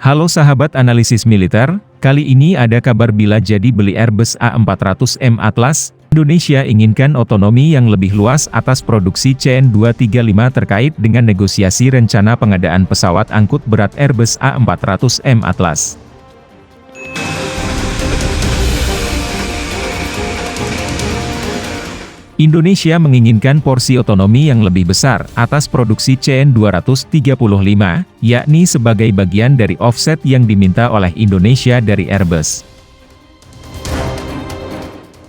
Halo sahabat analisis militer, kali ini ada kabar bila jadi beli Airbus A400M Atlas, Indonesia inginkan otonomi yang lebih luas atas produksi CN235 terkait dengan negosiasi rencana pengadaan pesawat angkut berat Airbus A400M Atlas. Indonesia menginginkan porsi otonomi yang lebih besar atas produksi CN235, yakni sebagai bagian dari offset yang diminta oleh Indonesia dari Airbus.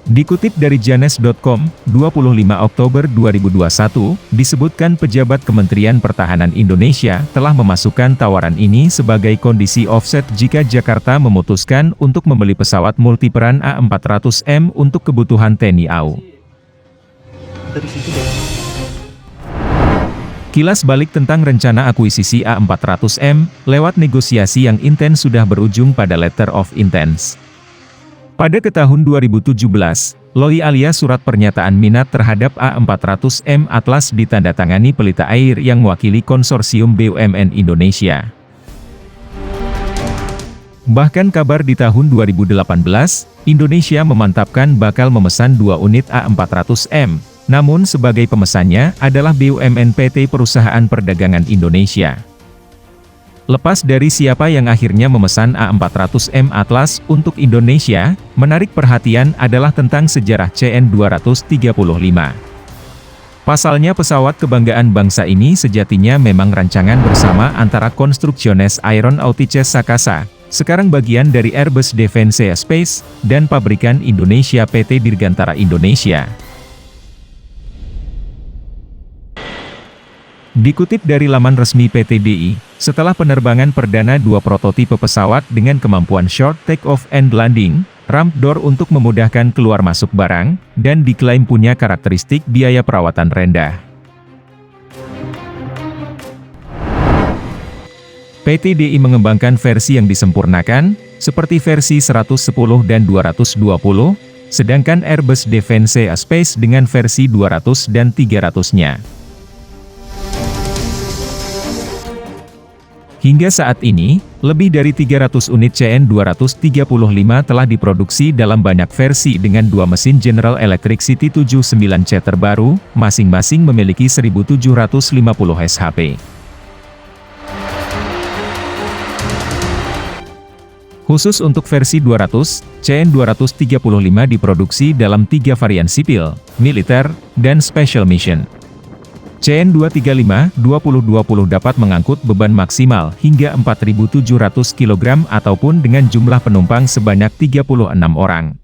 Dikutip dari Janes.com, 25 Oktober 2021, disebutkan pejabat Kementerian Pertahanan Indonesia telah memasukkan tawaran ini sebagai kondisi offset jika Jakarta memutuskan untuk membeli pesawat multiperan A400M untuk kebutuhan TNI AU. Kilas balik tentang rencana akuisisi A400M, lewat negosiasi yang intens sudah berujung pada letter of intent. Pada tahun 2017, LOI alias surat pernyataan minat terhadap A400M Atlas ditandatangani Pelita Air yang mewakili konsorsium BUMN Indonesia. Bahkan kabar di tahun 2018, Indonesia memantapkan bakal memesan 2 unit A400M. Namun sebagai pemesannya adalah BUMN PT Perusahaan Perdagangan Indonesia. Lepas dari siapa yang akhirnya memesan A400M Atlas untuk Indonesia, menarik perhatian adalah tentang sejarah CN235. Pasalnya pesawat kebanggaan bangsa ini sejatinya memang rancangan bersama antara Construcciones Aeronautiques Sakasa, sekarang bagian dari Airbus Defence Space, dan pabrikan Indonesia PT Dirgantara Indonesia. Dikutip dari laman resmi PT DI, setelah penerbangan perdana 2 prototipe pesawat dengan kemampuan short take-off and landing, ramp door untuk memudahkan keluar masuk barang, dan diklaim punya karakteristik biaya perawatan rendah. PT DI mengembangkan versi yang disempurnakan, seperti versi 110 dan 220, sedangkan Airbus Defence Space dengan versi 200 dan 300-nya. Hingga saat ini, lebih dari 300 unit CN235 telah diproduksi dalam banyak versi dengan 2 mesin General Electric CT79C terbaru, masing-masing memiliki 1750 HP. Khusus untuk versi 200, CN235 diproduksi dalam 3 varian sipil, militer, dan special mission. CN235 2020 dapat mengangkut beban maksimal hingga 4.700 kg ataupun dengan jumlah penumpang sebanyak 36 orang.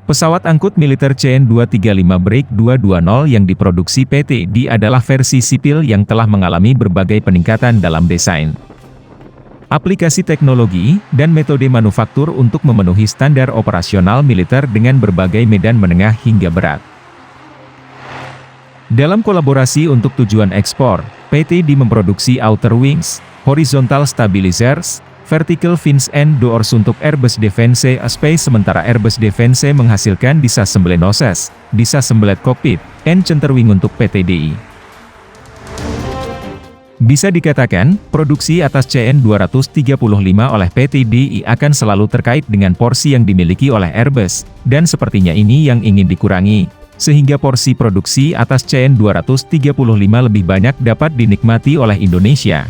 Pesawat angkut militer CN235 Break 220 yang diproduksi PT DI adalah versi sipil yang telah mengalami berbagai peningkatan dalam desain, aplikasi teknologi, dan metode manufaktur untuk memenuhi standar operasional militer dengan berbagai medan menengah hingga berat. Dalam kolaborasi untuk tujuan ekspor, PT DI memproduksi outer wings, horizontal stabilizers, vertical fins and doors untuk Airbus Defence Space sementara Airbus Defence menghasilkan disassembly noses, disassembly cockpit, and center wing untuk PT DI. Bisa dikatakan, produksi atas CN235 oleh PT DI akan selalu terkait dengan porsi yang dimiliki oleh Airbus, dan sepertinya ini yang ingin dikurangi, sehingga porsi produksi atas CN235 lebih banyak dapat dinikmati oleh Indonesia.